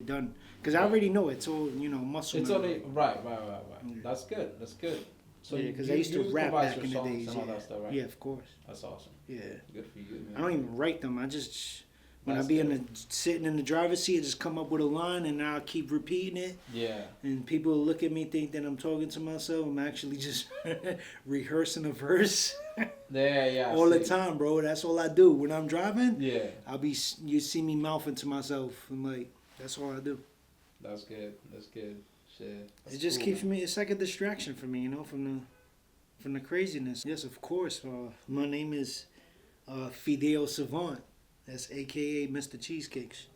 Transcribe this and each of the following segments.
done because I already know it's all muscle It's memory. only right. Yeah, That's good. That's good. So yeah, because I you used to rap improvise back your in the songs days. and Yeah, all that stuff, right? yeah, of course. That's awesome. Yeah, Good for you, I man. don't even write them. I just when I That's be in good. the sitting in the driver's seat, I just come up with a line and I'll keep repeating it. Yeah. And people look at me, think that I'm talking to myself. I'm actually just rehearsing a verse Yeah. I all the see. time, bro. That's all I do when I'm driving. Yeah. You see me mouthing to myself. I'm like, that's all I do. That's good. That's good. Shit. That's It just cool, keeps man. me. It's like a distraction for me, from the craziness. Yes, of course. My name is Fideo Savant. That's AKA Mr. Cheesecakes.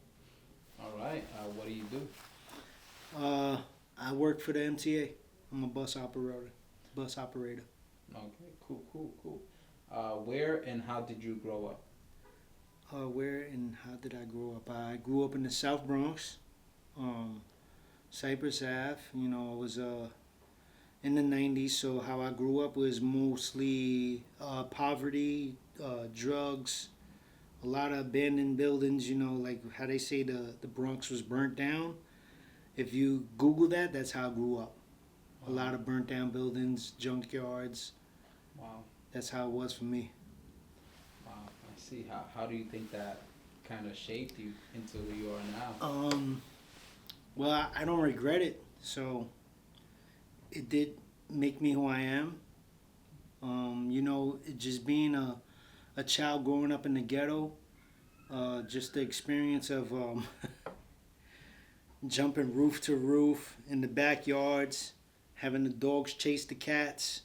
All right. What do you do? Uh, I work for the MTA. I'm a bus operator. Bus operator. Okay. Cool. Where and how did you grow up? Where and how did I grow up? I grew up in the South Bronx, um, Cypress Ave. I was in the '90s, so how I grew up was mostly poverty, drugs, a lot of abandoned buildings. Like how they say the Bronx was burnt down. If you Google that, that's how I grew up. A Wow. lot of burnt down buildings, junkyards. Wow. That's how it was for me. Wow. I see. How do you think that kind of shaped you into who you are now? Well, I don't regret it. So it did make me who I am. It just being a child growing up in the ghetto, just the experience of jumping roof to roof in the backyards, having the dogs chase the cats.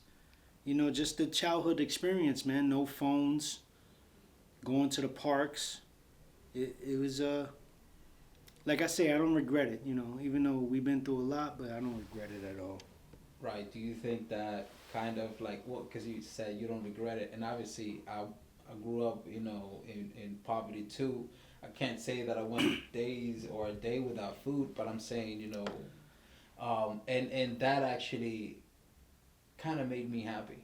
Just the childhood experience, man. No phones, going to the parks. It was like I say, I don't regret it. Even though we've been through a lot, but I don't regret it at all. Right. Do you think that kind of like what? Because you said you don't regret it, and obviously I grew up, in poverty too. I can't say that I went days or a day without food, but I'm saying, and that actually kind of made me happy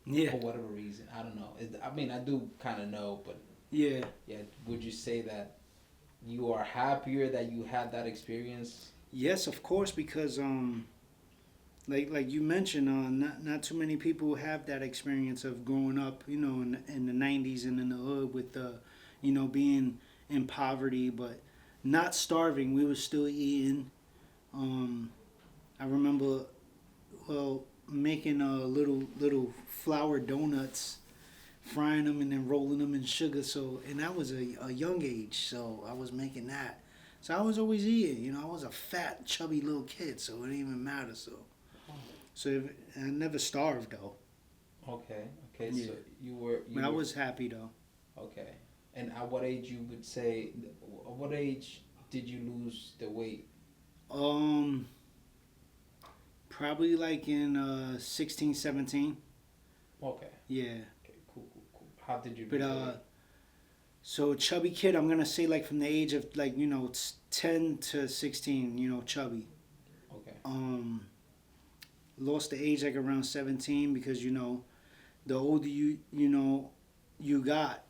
Yeah, for whatever reason. I don't know. I mean, I do kind of know, but yeah. yeah. Would you say that you are happier that you had that experience? Yes, of course, because like you mentioned, not too many people have that experience of growing up, in the '90s and in the hood with being in poverty, but not starving. We were still eating. Um, I remember, well, making little flour donuts, frying them and then rolling them in sugar. So, and that was a young age, so I was making that. So I was always eating. I was a fat, chubby little kid, so it didn't even matter. I never starved though. Okay. Okay. Yeah, So you but I were was happy though. okay. And at what age you would say? At what age did you lose the weight? Um, Probably like in 16, 17. Okay. Yeah, Okay. Cool. How did you but lose the weight? so chubby kid. I'm gonna say like from the age of like it's 10 to 16. Chubby. Okay. Um, Lost the age like around 17 because the older you got.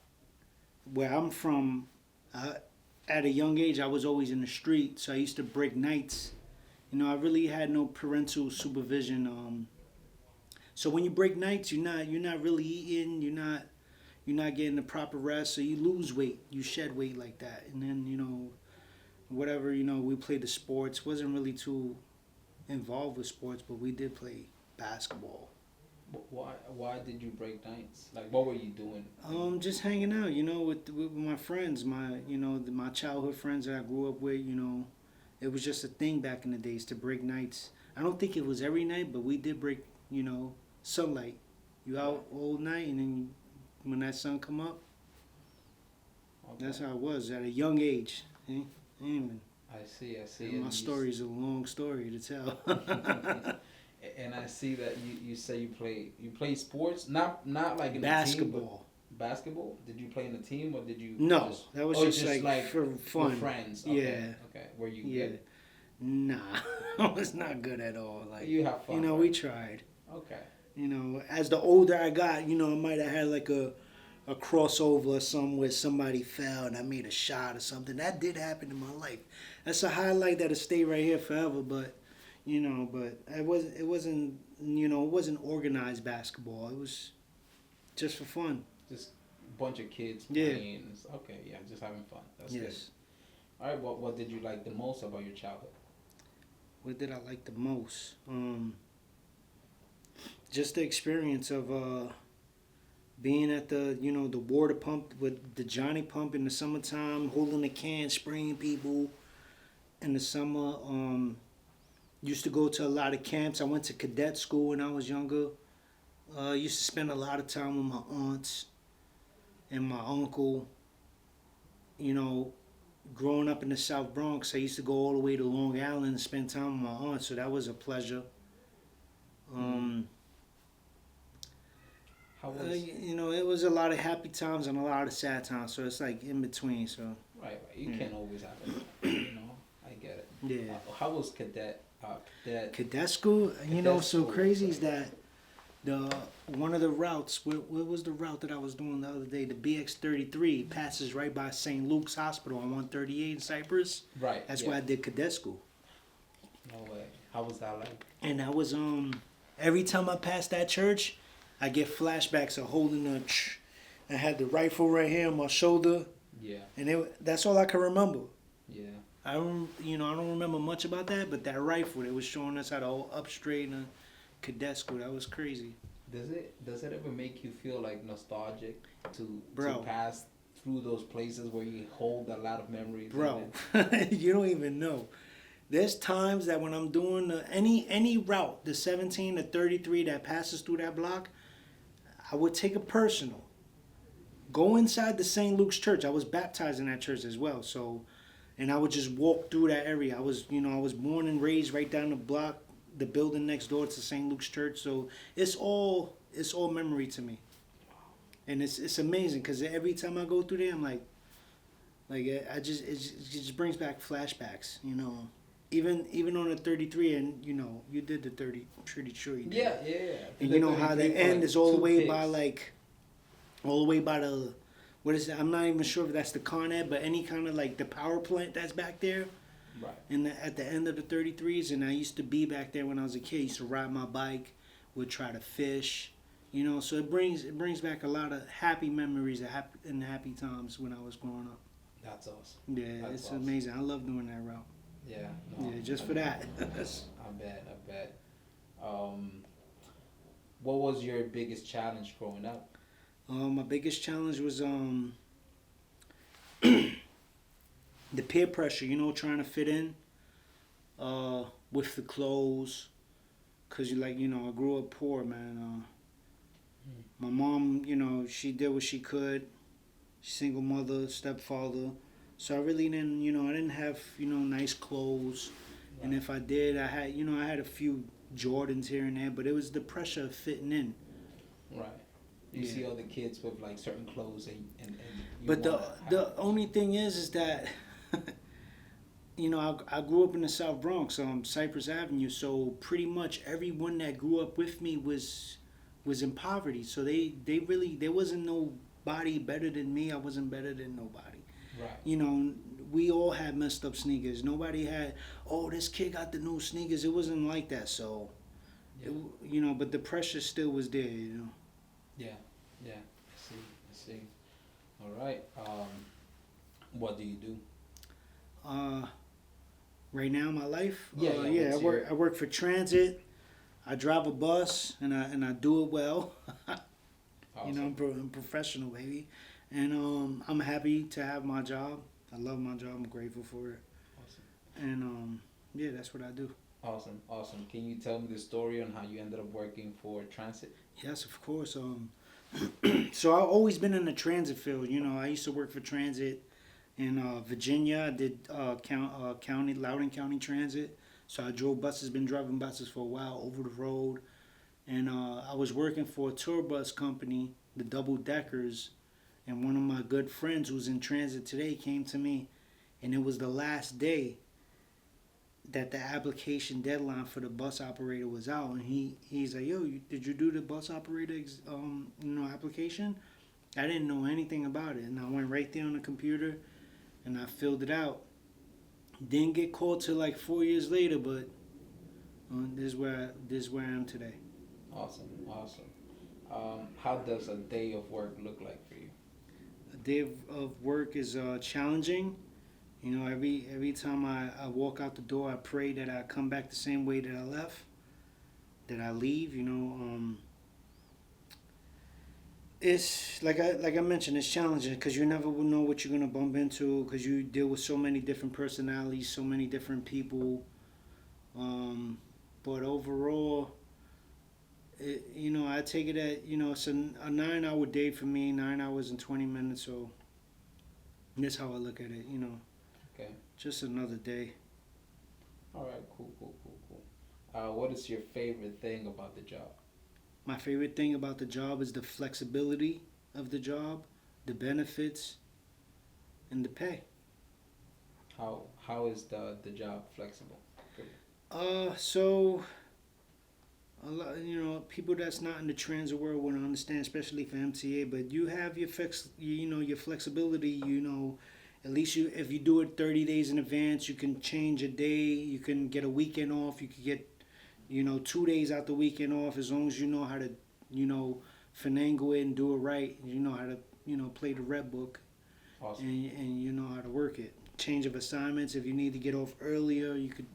Where I'm from, uh, at a young age, I was always in the street, so I used to break nights. I really had no parental supervision. So when you break nights, you're not really eating. You're not getting the proper rest, so you lose weight. You shed weight like that, and then whatever we played the sports. Wasn't really too involved with sports, but we did play basketball. Why did you break nights? Like, what were you doing? Like, Just hanging out, with my friends, my childhood friends that I grew up with. It was just a thing back in the days to break nights. I don't think it was every night, but we did break. Sunlight. You out all night, and then when that sun come up, that's okay. how it was at a young age. Anyway, I see, and my and story is a long story to tell. and I see that you say you play sports, not like in a team, but Basketball. basketball. Did you play in a team or did you No, just that was oh just just like like for fun. with friends? Yeah, Okay. Were you yeah. good? Nah, I was not good at all. Like, You have fun, we right? tried. Okay. As the older I got, I might have had like a crossover or something where somebody fell and I made a shot or something. That did happen in my life. that's a highlight that'll stay right here forever. But but it wasn't it wasn't organized basketball. It was just for fun. Just a bunch of kids Yeah. playing. Okay, yeah, just having fun. That's good. Yes. All right, what did you like the most about your childhood? What did I like the most? Just the experience of being at the water pump with the Johnny pump in the summertime, holding the can, spraying people in the summer. Used to go to a lot of camps. I went to cadet school when I was younger. Used to spend a lot of time with my aunts and my uncle. Growing up in the South Bronx, I used to go all the way to Long Island and spend time with my aunt, so that was a pleasure. How was It was a lot of happy times and a lot of sad times, so it's like in between. So right? You Yeah. can't always have it. I get it. yeah, How was cadet? cadet school. Cadet So school, crazy right. is that one of the routes. What was the route that I was doing the other day? The BX33 passes right by St. Luke's Hospital on 138 in Cyprus. Right. That's yeah. where I did cadet school. No way. How was that like? And I was every time I passed that church, I get flashbacks of holding I had the rifle right here on my shoulder, Yeah. and that's all I can remember. Yeah. I don't remember much about that, but that rifle, they was showing us how to hold up straight in a cadet school. That was crazy. Does it ever make you feel like nostalgic to Bro. pass through those places where you hold a lot of memories? Bro, you don't even know. There's times that when I'm doing any route, the 17 to 33 that passes through that block, I would take a personal. Go inside the St. Luke's church. I was baptized in that church as well. So, and I would just walk through that area. I was born and raised right down the block, the building next door to St. Luke's church. So it's all memory to me. And it's amazing because every time I go through there, I'm like it just brings back flashbacks. Even on the 33, and you did the 30. I'm pretty sure you did. Yeah. And you know how the end is all the way by the, what is it? I'm not even sure if that's the Con Ed, but any kind of like the power plant that's back there. Right. And at the end of the 33s, and I used to be back there when I was a kid. I used to ride my bike, would try to fish, So it brings back a lot of happy memories and happy times when I was growing up. That's awesome. Yeah, That's it's awesome. amazing. I love doing that route. Yeah. No, Yeah, just for that. I bet. What was your biggest challenge growing up? My biggest challenge was the peer pressure, trying to fit in with the clothes. Because, I grew up poor, man. My mom, she did what she could. Single mother, stepfather. So I really didn't, I didn't have, nice clothes. Right. And if I did, I had a few Jordans here and there, but it was the pressure of fitting in. Right. You see all the kids with like certain clothes and you but the only thing is that I grew up in the South Bronx, Cypress Avenue, so pretty much everyone that grew up with me was in poverty. So there wasn't nobody better than me. I wasn't better than nobody. Right. We all had messed up sneakers. Nobody had, this kid got the new sneakers. It wasn't like that. So, yeah. But the pressure still was there, Yeah. I see. All right. What do you do? Right now in my life, I work for transit. I drive a bus and I do it well. Awesome. I'm professional, baby, and I'm happy to have my job. I love my job. I'm grateful for it. Awesome. And that's what I do. Awesome. Can you tell me the story on how you ended up working for transit? Yes, of course. So I've always been in the transit field. I used to work for transit in Virginia. I did Loudoun County Transit. So I drove buses. Been driving buses for a while over the road, and I was working for a tour bus company, the double deckers. And one of my good friends who's in transit today came to me, and it was the last day that the application deadline for the bus operator was out, and he's like, "Yo, did you do the bus operator application?" I didn't know anything about it, and I went right there on the computer, and I filled it out. Didn't get called till like 4 years later, but this is where I am today. Awesome, awesome. How does a day of work look like for you? A day of work is challenging. You know, every time I walk out the door, I pray that I come back the same way that I left, that I leave. It's like I mentioned, it's challenging because you never will know what you're gonna bump into because you deal with so many different personalities, so many different people. Um, but overall, I take it at it's a 9 hour day for me, 9 hours and 20 minutes. So that's how I look at it. Okay. Just another day. All right. Cool. Cool. Cool. Cool. What is your favorite thing about the job? My favorite thing about the job is the flexibility of the job, the benefits, and the pay. How is the job flexible for you? So a lot, people that's not in the transit world wouldn't understand, especially for MTA. But you have your flexibility. At least if you do it 30 days in advance, you can change a day. You can get a weekend off. You could get 2 days out the weekend off as long as you know how to, finagle it and do it right. You know how to, play the rep book, Awesome. and you know how to work it. Change of assignments. If you need to get off earlier, you could.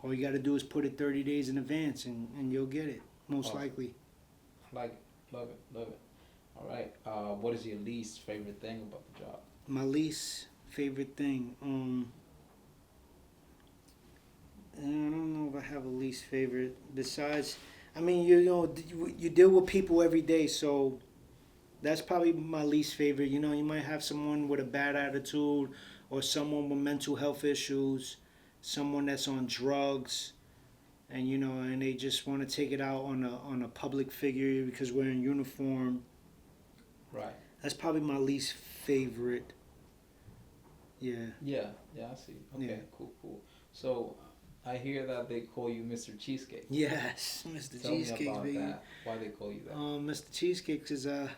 All you got to do is put it 30 days in advance, and you'll get it most Awesome. likely. Like it. Love it. Love it. All right. What is your least favorite thing about the job? My least favorite thing. I don't know if I have a least favorite. Besides, I mean, you deal with people every day, so that's probably my least favorite. You might have someone with a bad attitude, or someone with mental health issues, someone that's on drugs, and they just want to take it out on a public figure because we're in uniform. Right. That's probably my least favorite. Yeah. Yeah. Yeah. I see. Okay. Yeah. Cool. Cool. So I hear that they call you Mr. Cheesecake. Yes, Mr. Tell me Cheesecake, about baby. that. Why they call you that? Mr. Cheesecakes is I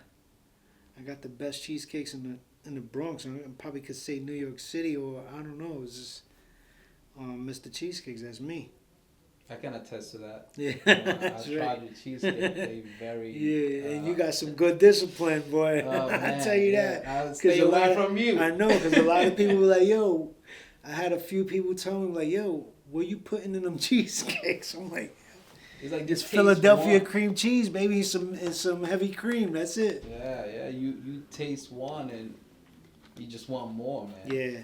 got the best cheesecakes in the Bronx. I probably could say New York City, or I don't know. It's just Mr. Cheesecakes. That's me. I can attest to that. Yeah, I that's tried right. your cheesecake. They very. Yeah, and you got some good discipline, boy. Oh, I man, tell you yeah, that. I'll stay away from you. I know, because a lot of people were like, "Yo," I had a few people tell me like, "Yo, what you putting in them cheesecakes?" I'm like, It's like "It's this Philadelphia more. cream cheese, baby, and some heavy cream. That's it." Yeah, yeah. You taste one and you just want more, man. Yeah,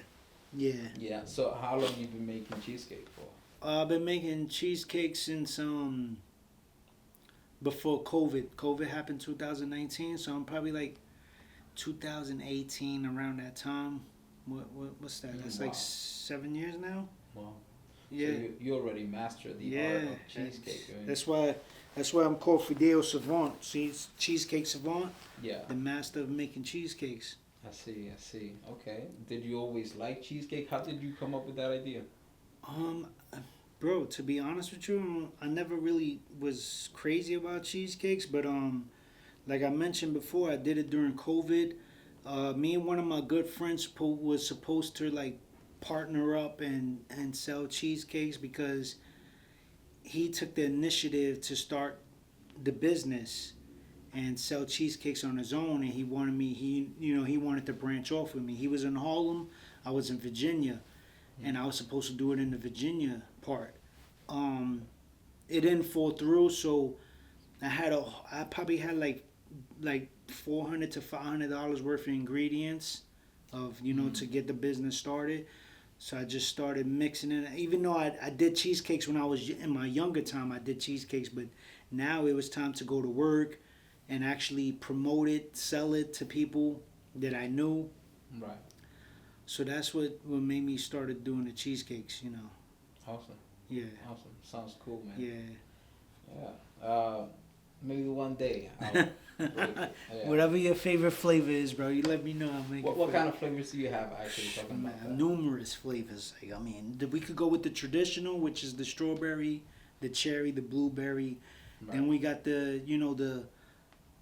yeah. Yeah. So how long you been making cheesecake for? I've been making cheesecakes since before COVID. COVID happened 2019, so I'm probably like 2018 around that time. What's that? That's Wow. like 7 years now. Wow. Yeah, So you already mastered the yeah. art of cheesecake. Right? That's why I'm called Fideo Savant. See, it's Cheesecake Savant, Yeah. the master of making cheesecakes. I see. I see. Okay. Did you always like cheesecake? How did you come up with that idea? Um, Bro, to be honest with you, I never really was crazy about cheesecakes, but like I mentioned before, I did it during COVID. Me and one of my good friends was supposed to like partner up and sell cheesecakes because he took the initiative to start the business and sell cheesecakes on his own, and he wanted to branch off with me. He was in Harlem, I was in Virginia, and I was supposed to do it in the Virginia part. It didn't fall through, so I probably had like $400 to $500 worth of ingredients of to get the business started. So I just started mixing it. Even though I did cheesecakes when I was in my younger time, I did cheesecakes, but now it was time to go to work and actually promote it, sell it to people that I knew. Right. So that's what made me started doing the cheesecakes. Awesome. Yeah. Awesome. Sounds cool, man. Yeah. Yeah. Maybe one day. I'll yeah. Whatever your favorite flavor is, bro, you let me know. I'll make it. What kind of flavors do you have actually talking about that? Numerous flavors. Like, I mean, we could go with the traditional, which is the strawberry, the cherry, the blueberry. Right. Then we got the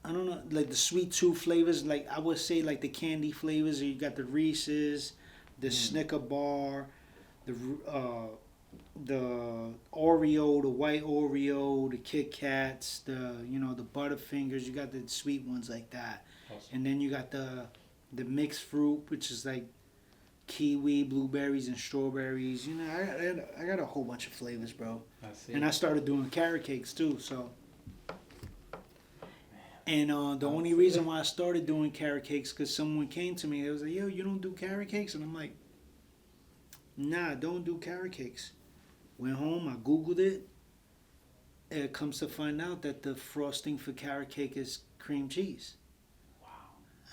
I don't know, like the sweet tooth flavors. Like I would say, like the candy flavors. You got the Reese's, the Snicker bar. the the Oreo, the white Oreo, the Kit Kats, the Butterfingers. You got the sweet ones like that, Awesome. and then you got the mixed fruit, which is like kiwi, blueberries, and strawberries. I got a whole bunch of flavors, bro. I see. And I started doing carrot cakes too. So, and the only see. reason why I started doing carrot cakes because someone came to me. They was like, "Yo, you don't do carrot cakes?" And I'm like, "Nah, I don't do carrot cakes." Went home, I Googled it. It comes to find out that the frosting for carrot cake is cream cheese. Wow.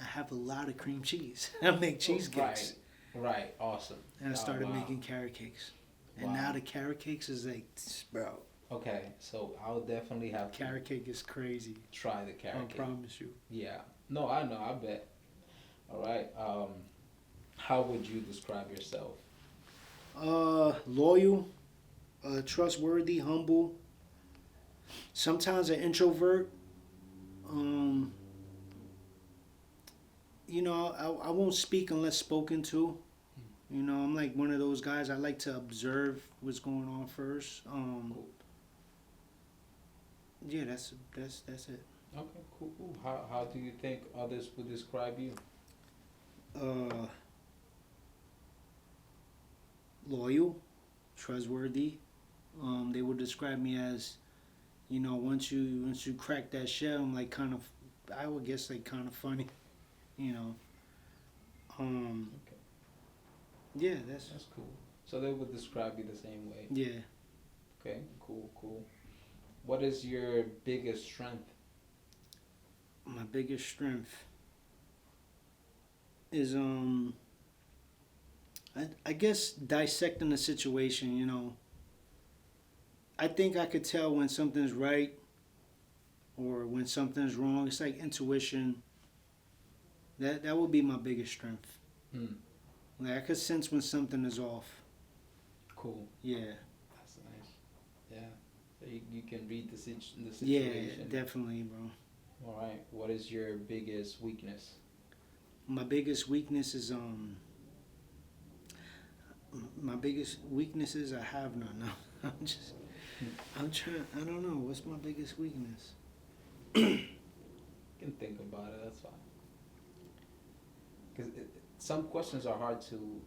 I have a lot of cream cheese. I make cheesecakes. Right. Awesome. And I started wow. making carrot cakes. And Wow. now the carrot cakes is like, bro, Okay, so I'll definitely have to carrot cake is crazy. try the carrot I cake. promise you. Yeah. No, I know. I bet. All right. How would you describe yourself? Loyal, trustworthy, humble. Sometimes an introvert. I won't speak unless spoken to. I'm like one of those guys. I like to observe what's going on first. Cool. Yeah, that's it. Okay. Cool. How do you think others would describe you? Loyal, trustworthy. They would describe me as, once you crack that shell, I'm like kind of, I would guess like kind of funny, you know. Okay. Yeah, that's That's cool. So they would describe you the same way. yeah. Okay. Cool. What is your biggest strength? My biggest strength is I guess dissecting the situation. I think I could tell when something's right or when something's wrong. It's like intuition. That would be my biggest strength. Hmm. Like I could sense when something is off. Cool. Yeah. That's nice. Yeah. So you can read the Yeah, situation. definitely, bro. All right. What is your biggest weakness? My biggest weakness is my biggest weakness is I have none. No, I'm trying. I don't know. What's my biggest weakness? You can think about it. That's fine. Because some questions are hard to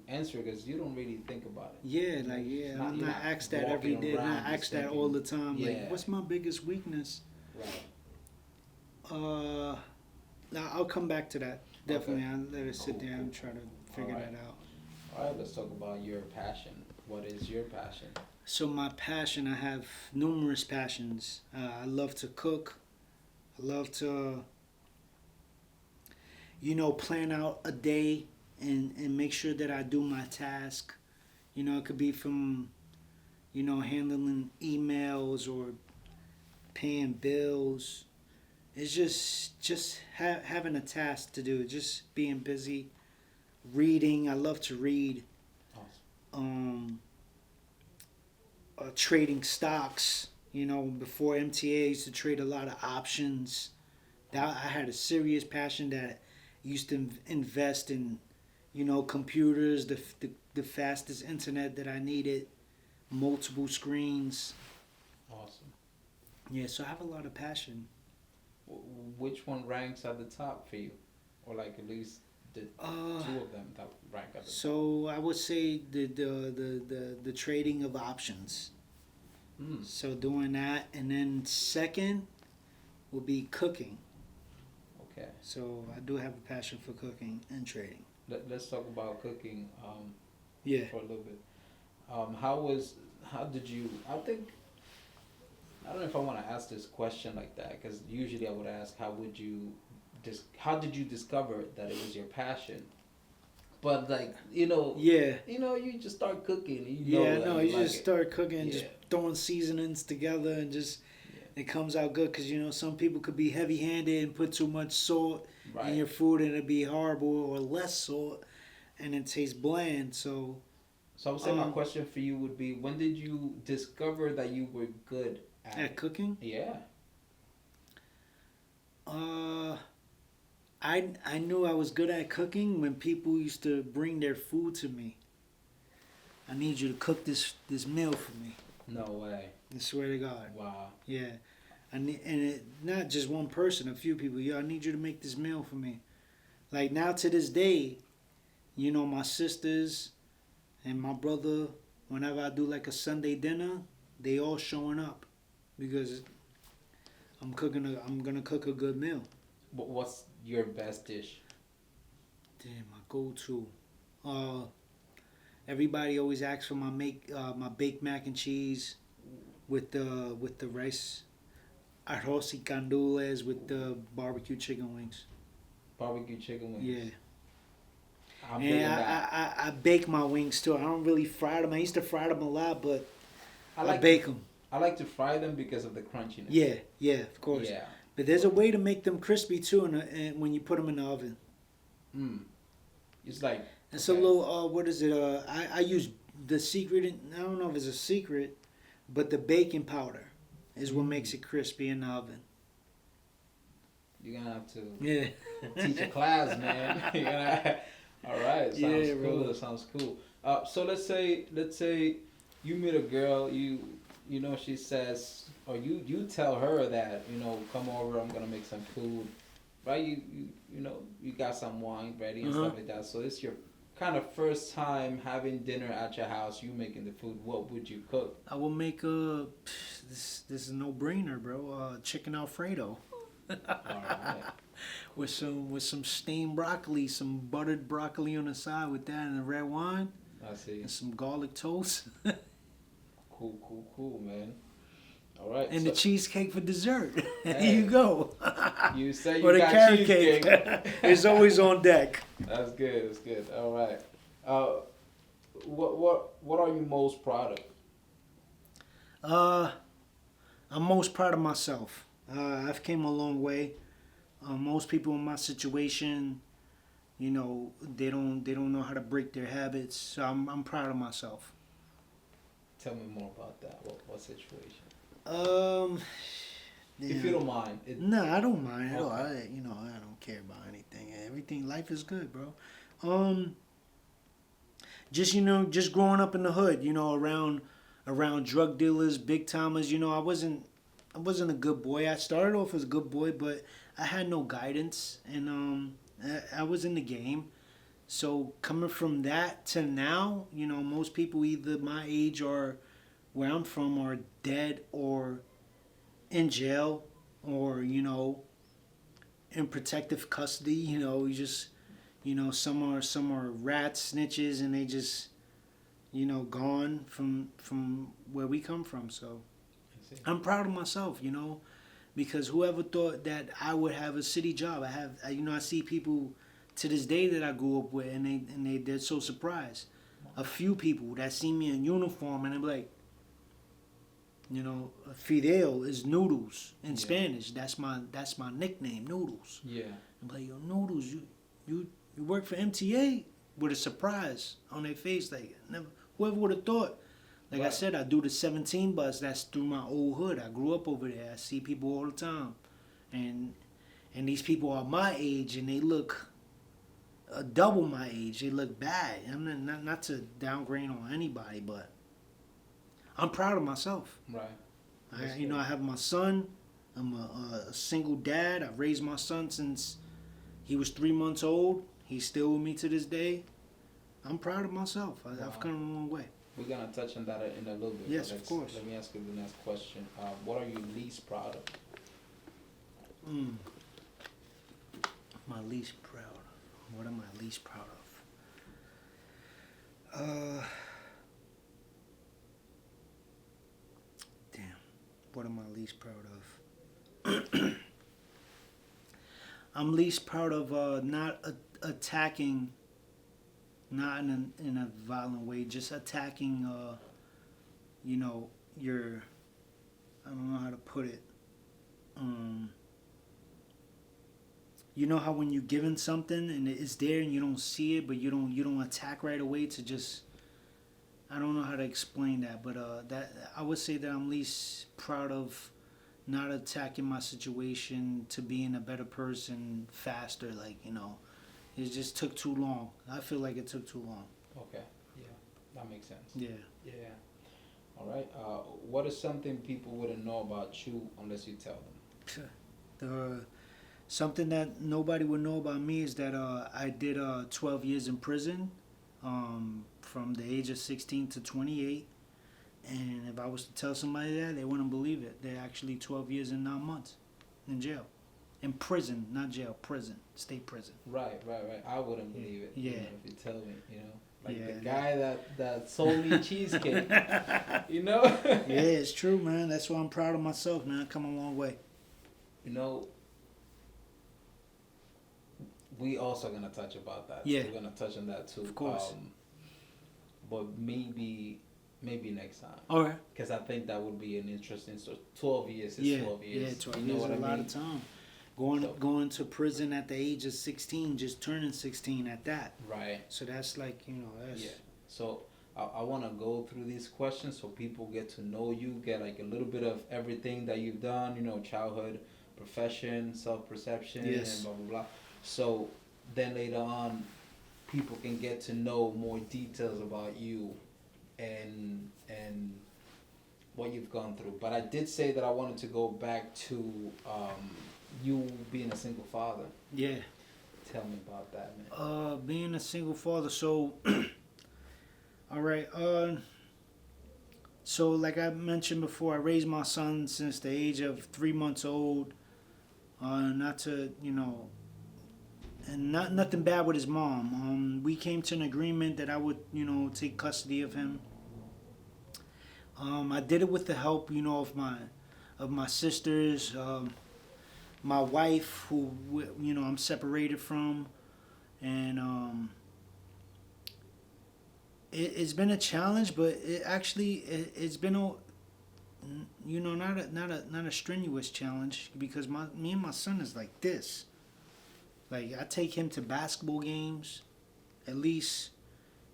answer because you don't really think about it. Yeah, like You're I'm you're not asked that every walking day. around Not just asked that thinking. all the time. Yeah. Like, what's my biggest weakness? Right. Now I'll come back to that. Definitely, Okay. I'll let it sit Cool, there and try to figure Alright. that out. All right. Let's talk about your passion. What is your passion? So my passion, I have numerous passions. I love to cook. I love to, plan out a day and make sure that I do my task. It could be from, handling emails or paying bills. It's just having a task to do. Just being busy, reading. I love to read. Awesome. Trading stocks. Before MTA, I used to trade a lot of options. That I had a serious passion that I used to invest in, computers, the fastest internet that I needed, multiple screens. Awesome. Yeah, so I have a lot of passion. Which one ranks at the top for you, or like at least the two of them that rank at the top? So I would say the trading of options. Mm. So doing that, and then second would be cooking. Okay. So I do have a passion for cooking and trading. Let's talk about cooking Yeah. for a little bit. How did you? I don't know if I want to ask this question like that because usually I would ask how did you discover that it was your passion? But like Yeah. you just start cooking. Yeah, no, you like just it. start cooking and just Yeah. throwing seasonings together and just Yeah. it comes out good because some people could be heavy-handed and put too much salt Right. in your food and it'd be horrible, or less salt and it tastes bland. So So I would say my question for you would be: when did you discover that you were good at it? cooking, Yeah. I knew I was good at cooking when people used to bring their food to me. I need you to cook this meal for me. No way. I swear to God. Wow. Yeah. And it, not just one person, a few people. Yo, I need you to make this meal for me. Like now to this day, you know, my sisters and my brother, whenever I do like a Sunday dinner, they all showing up because I'm gonna cook a good meal. What's your best dish? Damn, my go-to. Uh, everybody always asks for my baked mac and cheese with the rice, arroz y candules with the barbecue chicken wings. Barbecue chicken wings. Yeah. I'm big And on that. I bake my wings too. I don't really fry them. I used to fry them a lot, but I I bake them. I like to fry them because of the crunchiness. Yeah, of course. Yeah. But there's a way to make them crispy too, and when you put them in the oven. Mm. It's like It's okay. a little what is it? I use the secret. I don't know if it's a secret, but the baking powder is what makes it crispy in the oven. You're gonna have to Yeah. teach a class, man. You're gonna. All right. Sounds Yeah, cool. bro. That sounds cool. So let's say you meet a girl. You know she says or you tell her that come over. I'm gonna make some food. Right. You know you got some wine ready and stuff like that. So it's your kind of first time having dinner at your house. You making the food. What would you cook? I will make this is no brainer, bro. Chicken Alfredo. All right. with some steamed broccoli, some buttered broccoli on the side with that and the red wine I see. and some garlic toast Cool, man. All right. and so the cheesecake for dessert. There Hey. you go. you say Or you the got carrot cheesecake. cake. It's always on deck. That's good. That's good. All right. What are you most proud of? I'm most proud of myself. I've came a long way. Most people in my situation, you know, they don't know how to break their habits. So I'm proud of myself. Tell me more about that. What situation? Yeah. If you don't mind. No, I don't mind at all. Okay. I don't care about anything. Everything, life is good, bro. Just growing up in the hood, around drug dealers, big timers. I wasn't a good boy. I started off as a good boy, but I had no guidance, and I was in the game. So coming from that to now, most people either my age or where I'm from are dead or in jail or in protective custody. Some are rats, snitches, and they just gone from where we come from. So I see. I'm proud of myself, because whoever thought that I would have a city job. I see people to this day that I grew up with, and they're so surprised. A few people that see me in uniform and they're like, Fidel is noodles in Spanish. That's my nickname, noodles. Yeah. I'm like, yo, noodles, you work for MTA, with a surprise on their face, like never. Whoever would have thought. Like I said, I do the 17 bus. That's through my old hood. I grew up over there. I see people all the time, and these people are my age, and they look double my age. They look bad. I'm not to downgrade on anybody, but I'm proud of myself. Right. I have my son. I'm a single dad. I've raised my son since he was 3 months old. He's still with me to this day. I'm proud of myself. I've come a long way. We're gonna touch on that in a little bit. Yes, of course. Let me ask you the next question. What are you least proud of? My least proud of. What am I least proud of? Damn. What am I least proud of? I'm least proud of not attacking, not in a violent way, just attacking, your, I don't know how to put it. You know how when you're given something and it's there and you don't see it, but you don't attack right away to just. I don't know how to explain that, but that I would say that I'm least proud of not attacking my situation to being a better person faster. Like it just took too long. I feel like it took too long. Okay. That makes sense. Yeah. Yeah. All right. What is something people wouldn't know about you unless you tell them? Something that nobody would know about me is that I did 12 years in prison, from the age of 16 to 28. And if I was to tell somebody that, they wouldn't believe it. They're actually 12 years and 9 months in jail. In prison, not jail, prison, state prison. Right. I wouldn't believe it. Yeah. You know, if you tell me, like Yeah, the guy that sold me cheesecake. You know. Yeah, it's true, man. That's why I'm proud of myself, man. I've come a long way. You know, we also gonna touch about that. Yeah. We're gonna touch on that too. Of course. But maybe next time. All right. Because I think that would be an interesting story. 12 years is Yeah, 12 years. yeah, 12 you know years what is I a lot mean? of time. So- Going to prison at the age of 16, just turning 16 at that. Right. So that's like, that's... Yeah. So I want to go through these questions so people get to know you, get like a little bit of everything that you've done, childhood, profession, self-perception, Yes. and blah, blah, blah. So then later on, people can get to know more details about you and what you've gone through. But I did say that I wanted to go back to you being a single father. Yeah. Tell me about that, man. Being a single father, so... All right. So like I mentioned before, I raised my son since the age of 3 months old. Not to, and nothing bad with his mom. We came to an agreement that I would, take custody of him. I did it with the help, of my sisters, my wife, who, I'm separated from, and it's been a challenge, but it's been not a strenuous challenge, because me and my son is like this. Like, I take him to basketball games. At least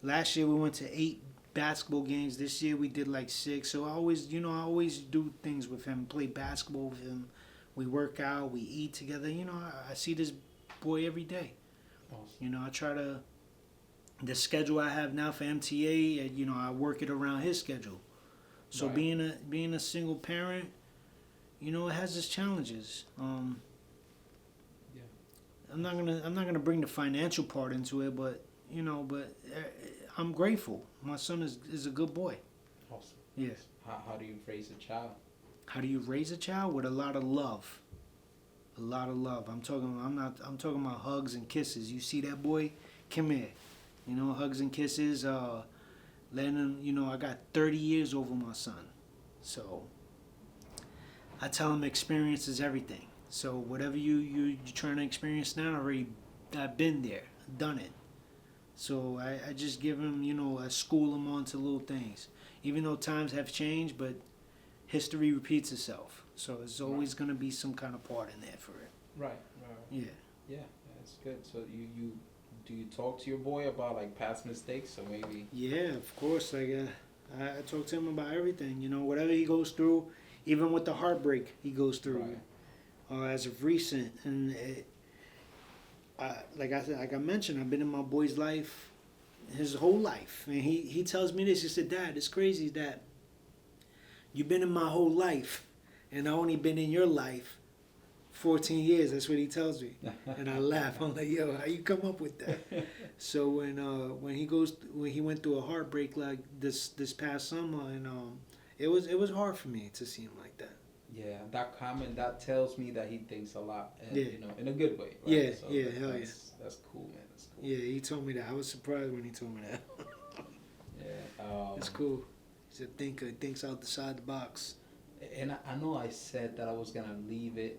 last year we went to 8 basketball games. This year we did like 6. So I always do things with him. Play basketball with him. We work out. We eat together. I see this boy every day. Awesome. I try to. The schedule I have now for MTA, I work it around his schedule. So Right. being a single parent, it has its challenges. Yeah. I'm not gonna bring the financial part into it, but I'm grateful. My son is a good boy. Awesome. Yes. How do you raise a child? How do you raise a child? With a lot of love. A lot of love. I'm talking about hugs and kisses. You see that boy? Come here. Hugs and kisses. Letting him, I got 30 years over my son. So I tell him experience is everything. So whatever you're trying to experience now, I've been there, done it. So I just give him, I school him on to little things. Even though times have changed, but history repeats itself. So there's always going to be some kind of part in there for it. Right. Yeah. Yeah, that's good. So you do you talk to your boy about like past mistakes, or maybe? Yeah, of course. Like I talk to him about everything. Whatever he goes through, even with the heartbreak he goes through. Right. As of recent, and like I mentioned, I've been in my boy's life his whole life, and he tells me this. He said, "Dad, it's crazy that you've been in my whole life, and I only been in your life 14 years." That's what he tells me, and I laugh. I'm like, "Yo, how you come up with that?" So when he went through a heartbreak like this past summer, and it was hard for me to see him like that. Yeah, that comment that tells me that he thinks a lot, and, Yeah. in a good way. Right? Yeah, So yeah, hell yeah. That's cool, man. That's cool. Yeah, he told me that. I was surprised when he told me that. Yeah. It's cool. He's a thinker. He thinks outside the box. And I know I said that I was gonna leave it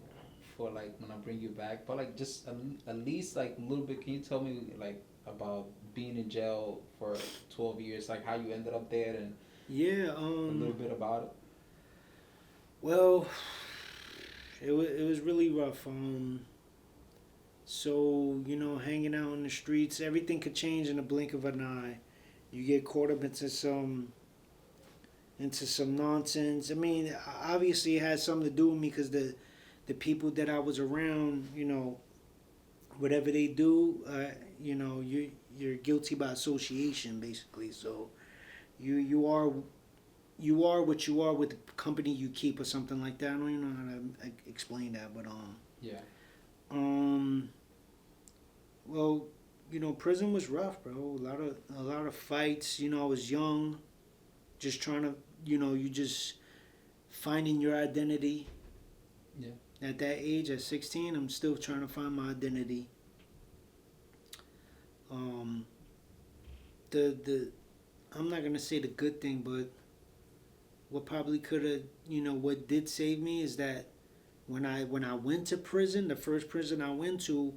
for like when I bring you back, but like just at least like a little bit. Can you tell me like about being in jail for 12 years, like how you ended up there, and Yeah. a little bit about it? Well, it was really rough. So hanging out in the streets, everything could change in the blink of an eye. You get caught up into some nonsense. I mean, obviously it had something to do with me, because the people that I was around, whatever they do, you're guilty by association, basically. So you are what you are with the company you keep or something like that. I don't even know how to explain that, but Yeah. um, well, prison was rough, bro. A lot of fights. I was young, just trying to, you just finding your identity. Yeah. At that age, at 16, I'm still trying to find my identity. Um, the I'm not gonna say the good thing, but what probably could have, what did save me is that when I went to prison, the first prison I went to,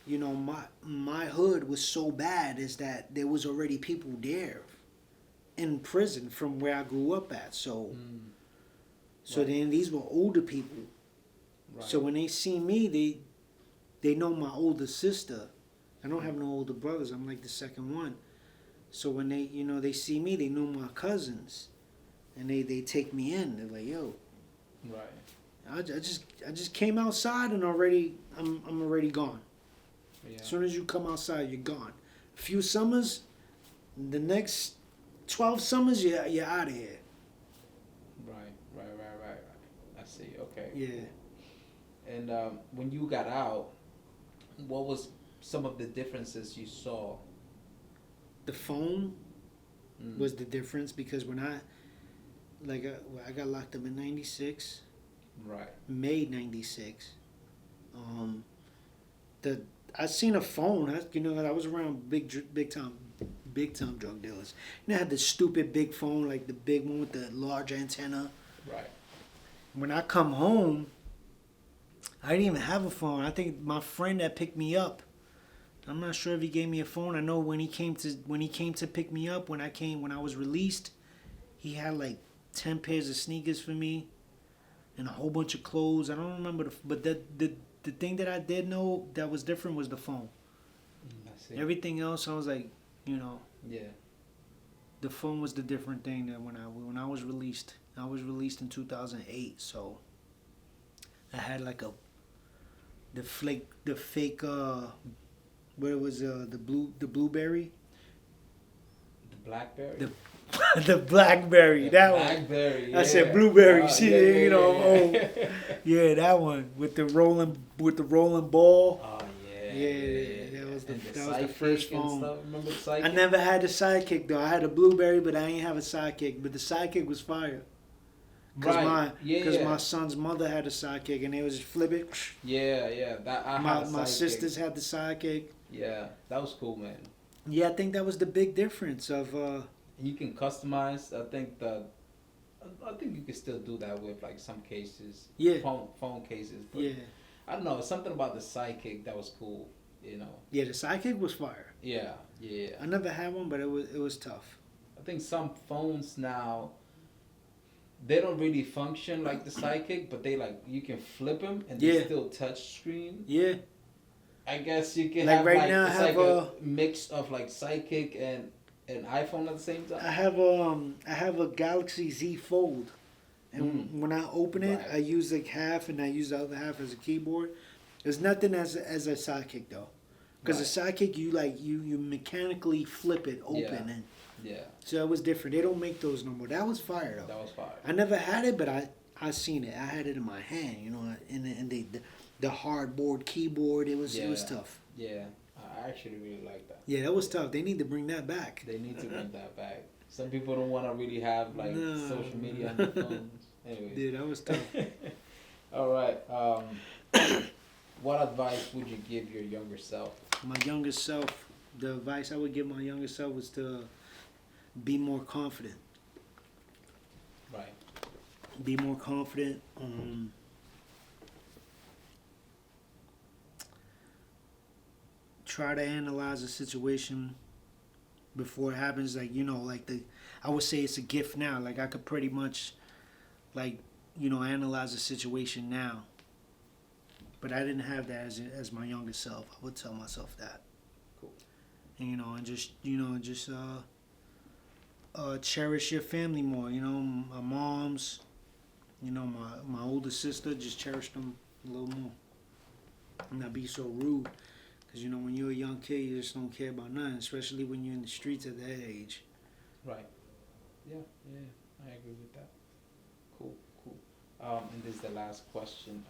my hood was so bad is that there was already people there in prison from where I grew up at. So Right. then these were older people. Right. So when they see me, they know my older sister. I don't have no older brothers. I'm like the second one. So when they see me, they know my cousins, and they take me in. They're like, yo, Right. I just came outside and already I'm already gone. Yeah. As soon as you come outside, you're gone. A few summers, the next 12 summers, you're out of here. Right. I see. Okay. Yeah. And when you got out, what was some of the differences you saw? The phone was the difference because when I got locked up in '96. Right. May '96. I seen a phone. I was around big time drug dealers. I had the stupid big phone, like the big one with the large antenna. Right. When I come home, I didn't even have a phone. I think my friend that picked me up. I'm not sure if he gave me a phone. I know when he came to pick me up when I was released, he had like 10 pairs of sneakers for me and a whole bunch of clothes. I don't remember but the thing that I did know that was different was the phone. I see. Everything else, I was like, Yeah. the phone was the different thing that when I was released. I was released in 2008, so I had like the fake what it was the blueberry, The BlackBerry. the blackberry, that one. BlackBerry. I said blueberry. Oh, See, yeah. oh, yeah, that one with the rolling ball. Oh yeah. Yeah, that was the Sidekick first and phone. stuff. Remember the Sidekick? I never had the sidekick though. I had a blueberry, but I ain't have a sidekick. But the sidekick was fire. Cause my son's mother had a sidekick, and they was just flip it. Yeah. That I had a My Sidekick. sisters had the sidekick. Yeah, that was cool, man. Yeah, I think that was the big difference of. You can customize. I think you can still do that with like some cases. Yeah. Phone cases. But Yeah. I don't know. It's something about the Sidekick that was cool. Yeah, the sidekick was fire. Yeah. I never had one, but it was tough. I think some phones now, they don't really function like the Sidekick, but you can flip them and they still touch screen. Yeah. I guess you can Like have right now, I it's have a mix of like Sidekick and an iPhone at the same time. I have a Galaxy Z Fold, and when I open it, Right. I use like half, and I use the other half as a keyboard. There's nothing as a sidekick though, because a sidekick you mechanically flip it open, and so it was different. They don't make those no more. That was fire though. That was fire. I never had it, but I seen it. I had it in my hand, and the hardboard keyboard. It was tough. Yeah, I actually really like that. Yeah, that was tough. They need to bring that back. They need to bring that back. Some people don't want to really have social media on their phones. Anyways. Yeah, that was tough. All right. What advice would you give your younger self? My younger self, the advice I would give my younger self was to be more confident. Right. Be more confident. Try to analyze a situation before it happens. I would say it's a gift now. Like I could pretty much, analyze a situation now. But I didn't have that as my younger self. I would tell myself that. Cool. And cherish your family more. My moms, my older sister, just cherish them a little more. And not be so rude. Because, when you're a young kid, you just don't care about nothing, especially when you're in the streets at that age. Right. Yeah, yeah, I agree with that. Cool, cool. And this is the last question.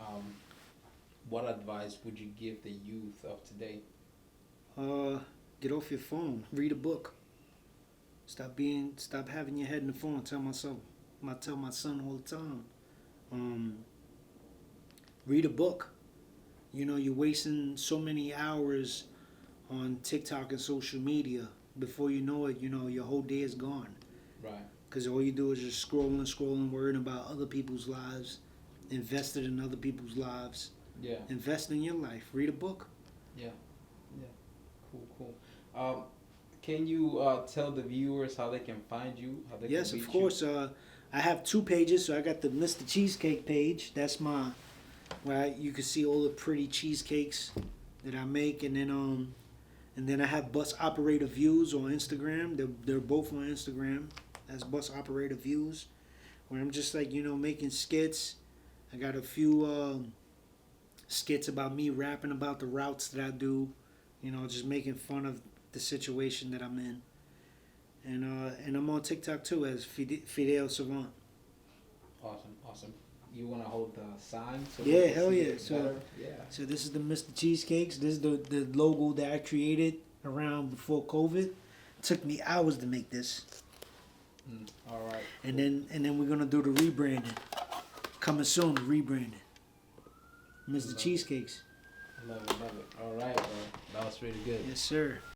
What advice would you give the youth of today? Uh, get off your phone. Read a book. Stop having your head in the phone. I tell my son all the time. Um, read a book. You know, you're wasting so many hours on TikTok and social media. Before you know it, you know, your whole day is gone. Right. Because all you do is just scrolling, worrying about other people's lives, invested in other people's lives. Yeah, Invest in your life. Read a book. yeah, yeah. Cool, cool. Can you tell the viewers how they can find you, how they can Yes, of reach you? course. I have two pages. So I got the Mr. Cheesecake page. That's my where you can see all the pretty cheesecakes that I make, and then I have Bus Operator Views on Instagram. They're both on Instagram as Bus Operator Views, where I'm just like, you know, making skits. I got a few skits about me rapping about the routes that I do, you know, just making fun of the situation that I'm in. And I'm on TikTok too as Fidel Savant. Awesome, awesome. You want to hold the sign so we Yeah, can hell see yeah. it So better? Yeah. so this is the Mr. Cheesecakes. This is the logo that I created around before COVID. Took me hours to make this. All right. And Cool. then we're gonna do the rebranding. Coming soon, the rebranding. Mr. Love it. Cheesecakes. Love it, love it. All right, bro. That was really good. Yes, sir.